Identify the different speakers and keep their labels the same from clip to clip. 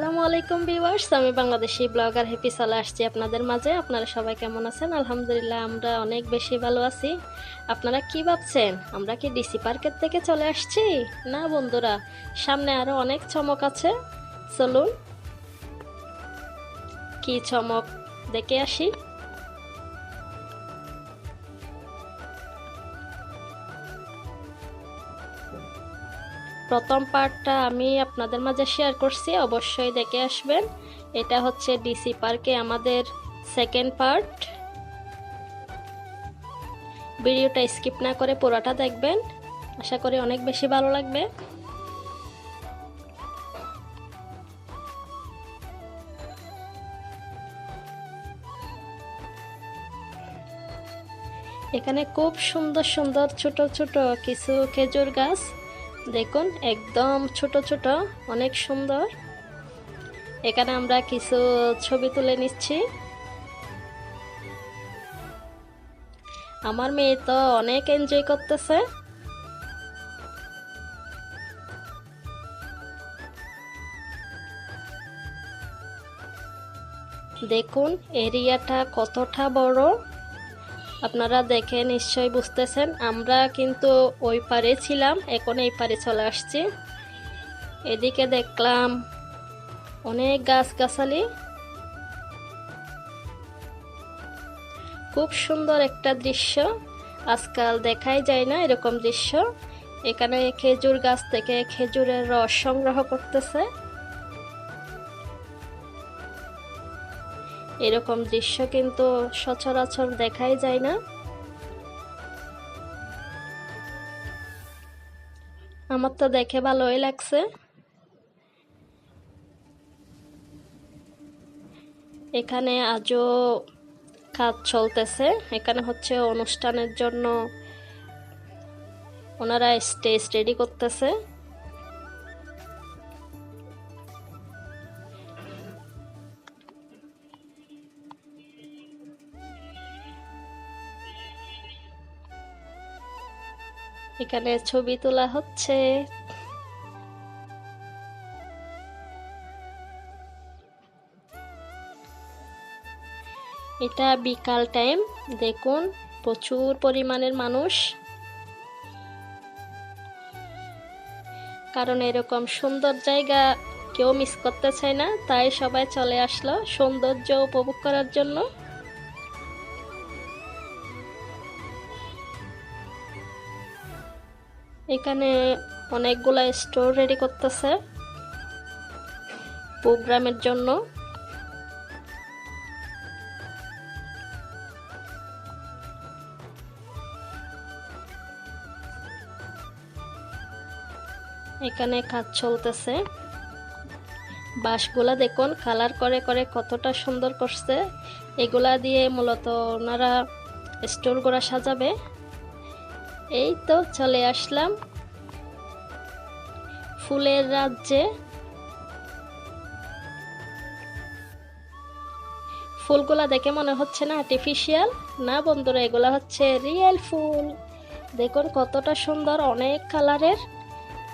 Speaker 1: আসসালামু আলাইকুম ভিউয়ার্স, আমি বাংলাদেশি ব্লগার হ্যাপি চলে আসছি আপনাদের মাঝে। আপনারা সবাই কেমন আছেন? আলহামদুলিল্লাহ আমরা অনেক বেশি ভালো আছি। আপনারা কি ভাবছেন আমরা কি ডিসি পার্কের থেকে চলে আসছি? না বন্ধুরা, সামনে আরো অনেক চমক আছে। চলুন কি চমক দেখে আসি। প্রথম পার্টটা আমি আপনাদের মাঝে শেয়ার করছি, অবশ্যই দেখে আসবেন। এটা হচ্ছে ডিসি পার্কে আমাদের সেকেন্ড পার্ট। ভিডিওটা স্কিপ না করে পুরোটা দেখবেন, আশা করি অনেক বেশি ভালো লাগবে। এখানে খুব সুন্দর সুন্দর ছোট ছোট কিছু খেজুর গাছ দেখুন, একদম ছোট ছোট, অনেক সুন্দর। এখানে আমরা কিছু ছবি তুলে নিচ্ছি। আমার মেয়ে তো অনেক এনজয় করতেছে। দেখুন এরিয়াটা কতটা বড়, আপনারা দেখে নিশ্চয়ই বুঝতেছেন। আমরা কিন্তু ওই পারে ছিলাম, এখন এই পারে চলে আসছি। এদিকে দেখলাম অনেক গাছগাছালি, খুব সুন্দর একটা দৃশ্য। আজকাল দেখাই যায় না এরকম দৃশ্য। এখানে খেজুর গাছ থেকে খেজুরের রস সংগ্রহ করতেছে। এরকম দৃশ্য কিন্তু সচরাচর দেখাই যায় না। আমার তো দেখে ভালোই লাগছে। এখানে আজও কাজ চলতেছে। এখানে হচ্ছে অনুষ্ঠানের জন্য ওনারা স্টেজ রেডি করতেছে। এখানে ছবি তোলা হচ্ছে। এটা বিকাল টাইম, দেখুন প্রচুর পরিমাণের মানুষ। কারণ এরকম সুন্দর জায়গা কেউ মিস করতে চায় না, তাই সবাই চলে আসলো সৌন্দর্য উপভোগ করার জন্য। এখানে অনেকগুলা স্টোর রেডি করতেছে প্রোগ্রামের জন্য। এখানে কাজ চলতেছে। বাঁশগুলা দেখুন কালার করে করে কতটা সুন্দর করছে। এগুলা দিয়ে মূলত ওনারা স্টোরগুলা সাজাবে। এই তো চলে আসলাম ফুলের রাজ্যে। ফুলগুলা দেখে মনে হচ্ছে না আর্টিফিশিয়াল, না বন্ধুরা, এগুলা হচ্ছে রিয়েল ফুল। দেখুন কতটা সুন্দর, অনেক কালারের,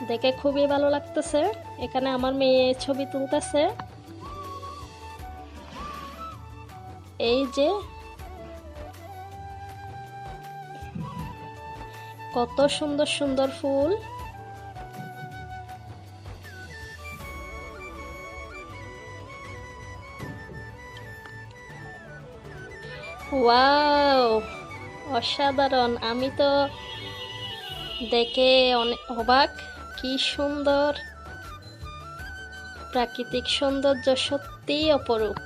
Speaker 1: দেখে খুবই ভালো লাগতেছে। এখানে আমার মেয়ে ছবি তুলতেছে। এই যে কত সুন্দর সুন্দর ফুল। ওয়াও, অসাধারণ! আমি তো দেখে অনেক অবাক। কি সুন্দর প্রাকৃতিক সৌন্দর্য, সত্যিই অপরূপ।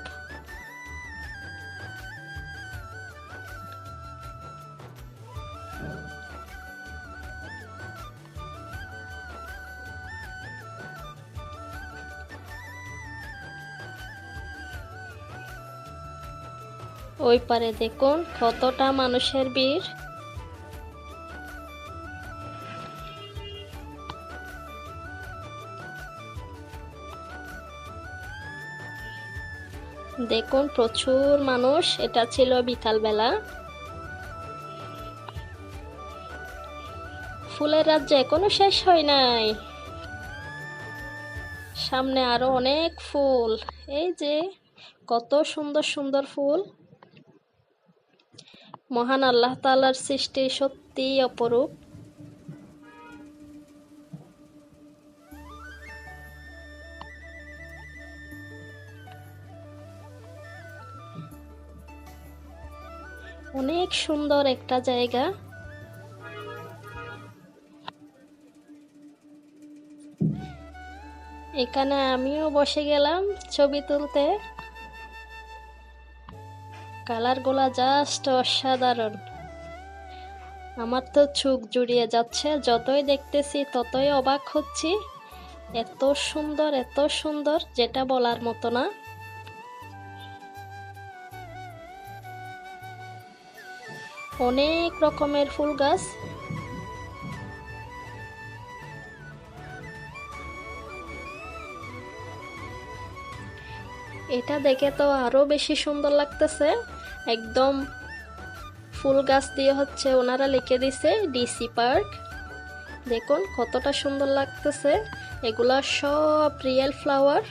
Speaker 1: ওই পারে দেখুন কতটা মানুষের ভিড়। দেখুন প্রচুর মানুষ। এটা ছিল বিকালবেলা। ফুলের রাজ্য এখনো শেষ হয় নাই, সামনে আরো অনেক ফুল, এই যে কত সুন্দর সুন্দর ফুল। মহান আল্লাহ তাআলার সৃষ্টি সত্যি অপরূপ। অনেক সুন্দর একটা জায়গা। এখানে আমিও বসে গেলাম ছবি তুলতে। কালারগুলা জাস্ট অসাধারণ। আমার তো চোখ জুড়িয়ে যাচ্ছে, যতই দেখতেছি ততই অবাক হচ্ছি। এত সুন্দর এত সুন্দর, যেটা বলার মতো না। অনেক রকমের ফুল গাছ। এটা দেখে তো আরো বেশি সুন্দর লাগতেছে। একদম ফুল গাছ দিয়ে হচ্ছে ওনারা লিখে দিছে ডিসি পার্ক। দেখুন কতটা সুন্দর লাগতেছে। এগুলা সব রিয়েল ফ্লাওয়ার।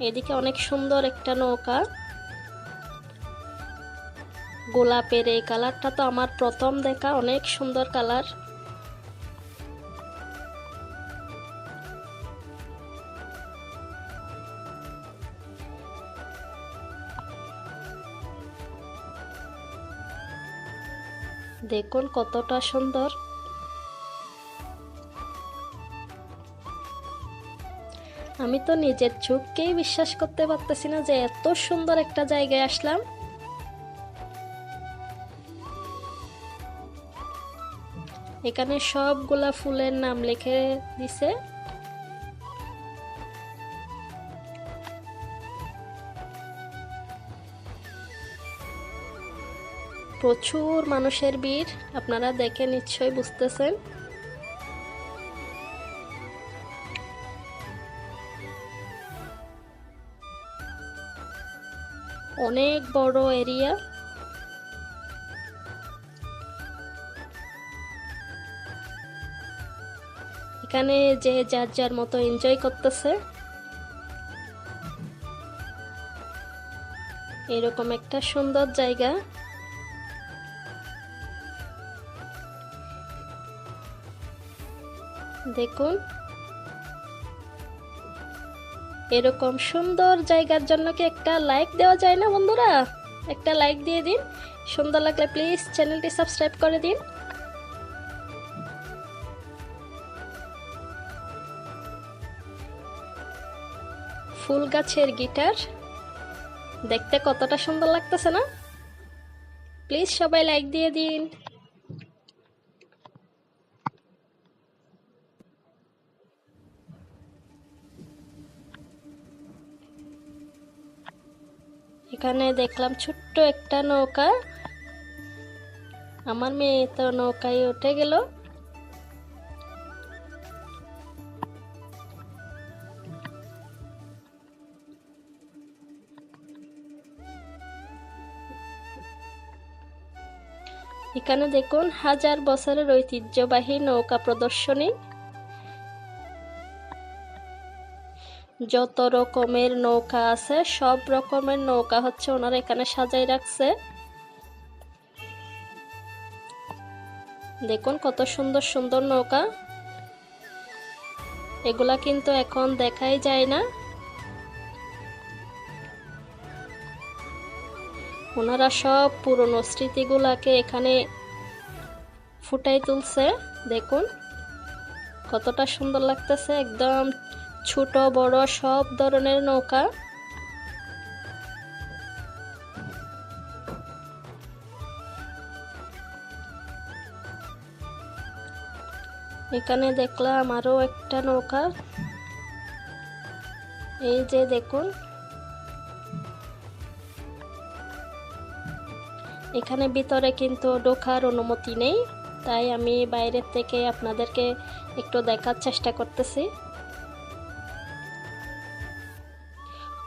Speaker 1: এদিকে অনেক সুন্দর একটা নৌকা। গোলাপের এই কালারটা তো আমার প্রথম দেখা, অনেক সুন্দর কালার। দেখুন কতটা সুন্দর। আমি তো নিজের চোখকেই বিশ্বাস করতে পারতেছি না যে এত সুন্দর একটা জায়গায় আসলাম। এখানে সবগুলা ফুলের নাম লিখে দিছে। প্রচুর মানুষের ভিড়, আপনারা দেখে নিশ্চয়ই বুঝতেছেন। অনেক বড় এরিয়া। এখানে যে যার যার মতো এনজয় করতেছে। এরকম একটা সুন্দর জায়গা। দেখুন এরকম সুন্দর জায়গার জন্য কি একটা লাইক দেওয়া যায় না বন্ধুরা? একটা লাইক দিয়ে দিন। সুন্দর লাগলে প্লিজ চ্যানেলটি সাবস্ক্রাইব করে দিন। ফুল গাছের গিটার দেখতে কতটা সুন্দর লাগতেছে না? প্লিজ সবাই লাইক দিয়ে দিন। এখানে দেখলাম ছোট্ট একটা নৌকা। আমার মেয়ে তো নৌকায় উঠে গেল। এখানে দেখুন হাজার বছরের ঐতিহ্যবাহী নৌকা প্রদর্শনী। যত রকমের নৌকা আছে সব রকমের নৌকা হচ্ছে ওনারা এখানে সাজাই রাখছে। দেখুন কত সুন্দর সুন্দর নৌকা। এগুলা কিন্তু এখন দেখাই যায় না। ওনারা সব পুরনো স্মৃতিগুলাকে এখানে ফুটাই তুলছে। দেখুন কতটা সুন্দর লাগতেছে। একদম ছোট বড় সব ধরনের নৌকা। এখানে দেখলাম আরো একটা নৌকা। এই যে দেখুন এখানে ভিতরে কিন্তু ঢোকার অনুমতি নেই, তাই আমি বাইরের থেকে আপনাদেরকে একটু দেখার চেষ্টা করতেছি।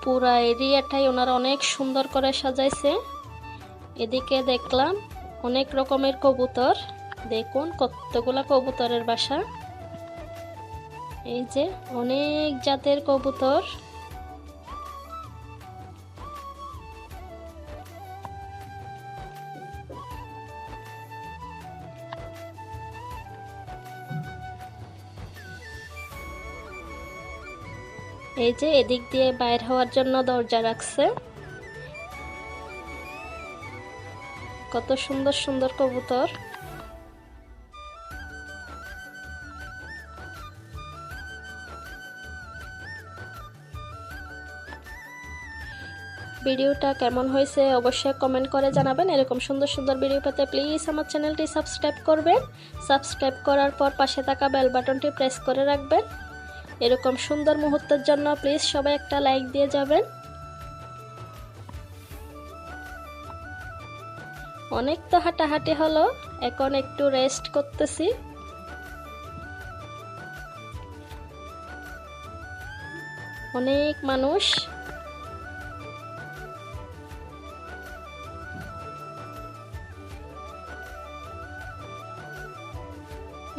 Speaker 1: পুরা এরিয়াটাই ওনারা অনেক সুন্দর করে সাজাইছে। এদিকে দেখলাম অনেক রকমের কবুতর। দেখুন কতগুলা কবুতরের বাসা। এই যে অনেক জাতের কবুতর। এই যে এদিক দিয়ে বাইর হওয়ার জন্য দরজা রাখছে। কত সুন্দর সুন্দর কবুতর। ভিডিওটা কেমন হয়েছে অবশ্যই কমেন্ট করে জানাবেন। এরকম সুন্দর সুন্দর ভিডিও পেতে প্লিজ আমার চ্যানেলটি সাবস্ক্রাইব করবেন। সাবস্ক্রাইব করার পর পাশে থাকা বেল বাটনটি প্রেস করে রাখবেন। এরকম সুন্দর মুহূর্তের জন্য প্লিজ সবাই একটা লাইক দিয়ে যাবেন। অনেক তো হাঁটাহাঁটি হলো, এখন একটু রেস্ট করতেছি। অনেক মানুষ।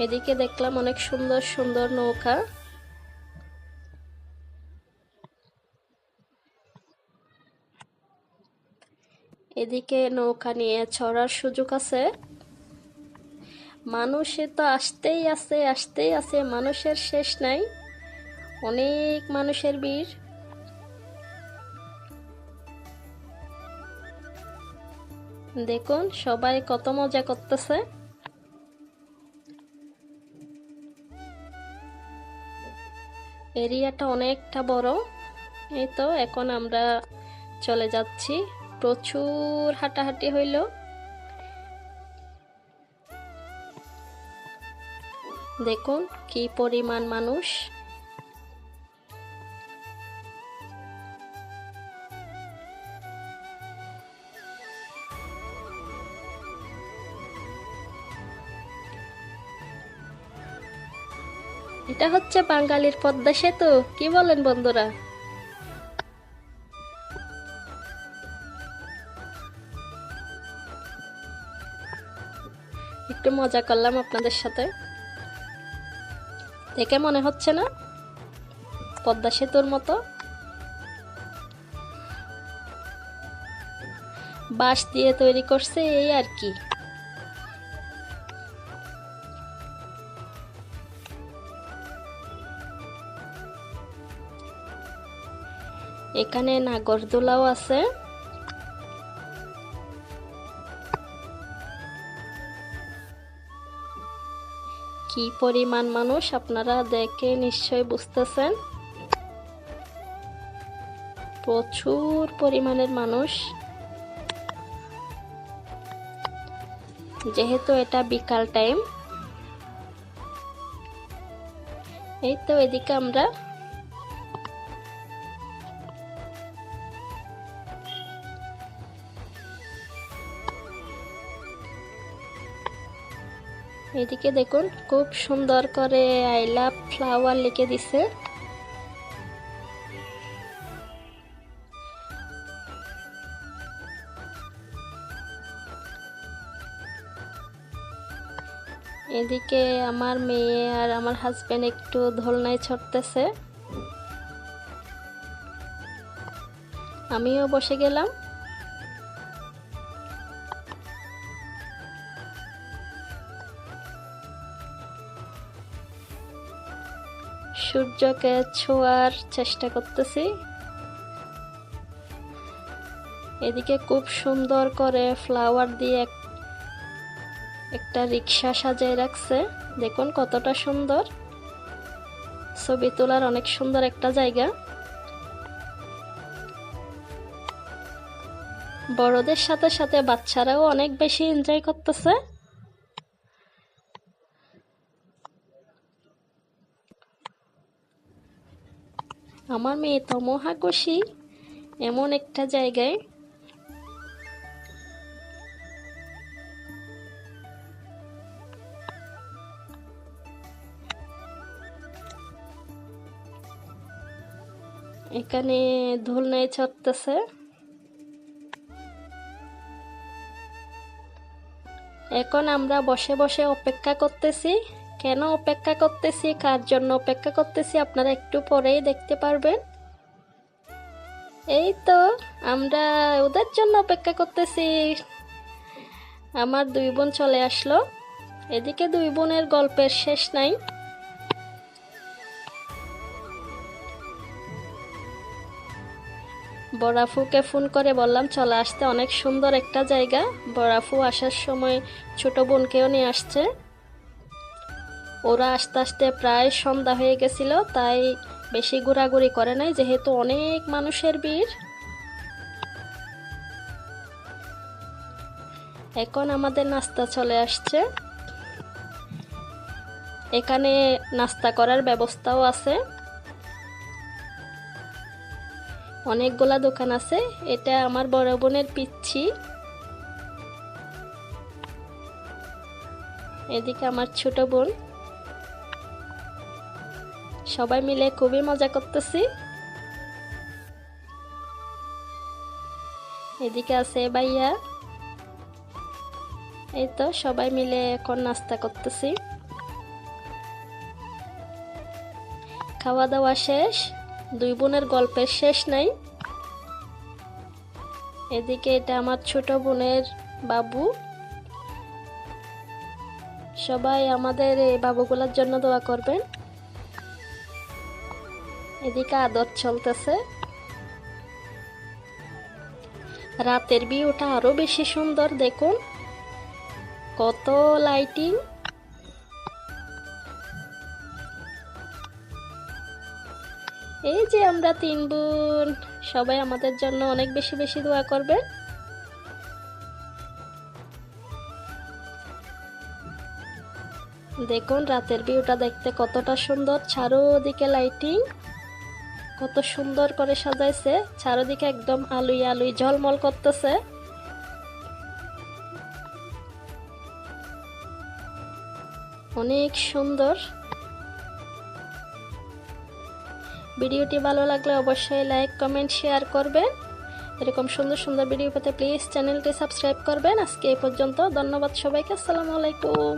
Speaker 1: এদিকে দেখলাম অনেক সুন্দর সুন্দর নৌকা। এদিকে নৌকা নিয়ে চড়ার সুযোগ আছে। মানুষে তো আসতেই আছে, মানুষের শেষ নাই। অনেক মানুষের ভিড়। দেখুন সবাই কত মজা করতেছে। এরিয়াটা অনেকটা বড়। এই তো এখন আমরা চলে যাচ্ছি। প্রচুর হাঁটাহাঁটি হইল। দেখুন কি পরিমাণ মানুষ। এটা হচ্ছে বাঙালির পদ্মা সেতু, কি বলেন বন্ধুরা? একটু মজা করলাম আপনাদের সাথে। দেখে মনে হচ্ছে না পদ্মা সেতুর মতো? বাঁশ দিয়ে তৈরি করছে এই আর কি। এখানে নাগরদোলাও আছে। কি পরিমাণ মানুষ আপনারা দেখে নিশ্চয় বুঝতেছেন। প্রচুর পরিমাণের মানুষ। যেহেতু এটা বিকাল টাইম। এই তো এদিকে আমরা এদিকে দেখুন খুব সুন্দর করে আই লাভ ফ্লাওয়ার লিখে দিছে। এদিকে আমার মেয়ে আর আমার হাজবেন্ড একটু দোলনায় চড়তেছে। আমিও বসে গেলাম। সূর্যকে ছোঁয়ার চেষ্টা করতেছি। এদিকে খুব সুন্দর করে ফ্লাওয়ার দিয়ে একটা রিক্সা সাজিয়ে রাখছে। দেখুন কতটা সুন্দর। ছবি তোলার অনেক সুন্দর একটা জায়গা। বড়দের সাথে সাথে বাচ্চারাও অনেক বেশি এনজয় করতেছে। আমার মেয়ে তো মহাখুশি এমন একটা জায়গায়। এখানে দোলনায় চড়তেছে। এখন আমরা বসে বসে অপেক্ষা করতেছি কেন অপেক্ষা করতেছি, কার জন্য অপেক্ষা করতেছি আপনারা একটু পরেই দেখতে পারবেন। এই তো আমরা ওদের জন্য অপেক্ষা করতেছি। আমার দুই বোন চলে আসলো। এদিকে দুই বোনের গল্পের শেষ নাই। বড়াফুকে ফোন করে বললাম চলে আসতে, অনেক সুন্দর একটা জায়গা। বড়াফু আসার সময় ছোট বোনকেও নিয়ে আসছে। ওরা আস্তে আস্তে প্রায় সন্ধ্যা হয়ে গেছিল, তাই বেশি ঘোরাঘুরি করে নাই, যেহেতু অনেক মানুষের ভিড়। এখন আমাদের নাস্তা চলে আসছে। এখানে নাস্তা করার ব্যবস্থাও আছে, অনেকগুলা দোকান আছে। এটা আমার বড় বোনের পিচ্ছি, এদিকে আমার ছোট বোন। সবাই মিলে খুবই মজা করতেছি। এদিকে আছে ভাইয়া। এই তো সবাই মিলে এখন নাস্তা করতেছি। খাওয়া দাওয়া শেষ, দুই বোনের গল্পের শেষ নাই। এদিকে এটা আমার ছোট বোনের বাবু। সবাই আমাদের এই বাবুগুলোর জন্য দোয়া করবেন। এদিকে আদর চলতেছে। রাতের ভিউটা আরো বেশি সুন্দর, দেখুন কত লাইটিং। এই যে আমরা তিন বোন, সবাই আমাদের জন্য অনেক বেশি বেশি দোয়া করবেন। দেখুন রাতের ভিউটা দেখতে কতটা সুন্দর, চারোদিকে লাইটিং, কত সুন্দর করে সাজাইছে। চারোদিকে একদম আলোয় আলোয় ঝলমল করতেছে। অনেক সুন্দর। ভিডিওটি ভালো লাগলে অবশ্যই লাইক কমেন্ট শেয়ার করবেন। এরকম সুন্দর সুন্দর ভিডিও পেতে প্লিজ চ্যানেলটি সাবস্ক্রাইব করবেন। আজকে এই পর্যন্ত, ধন্যবাদ সবাইকে। আসসালামু আলাইকুম।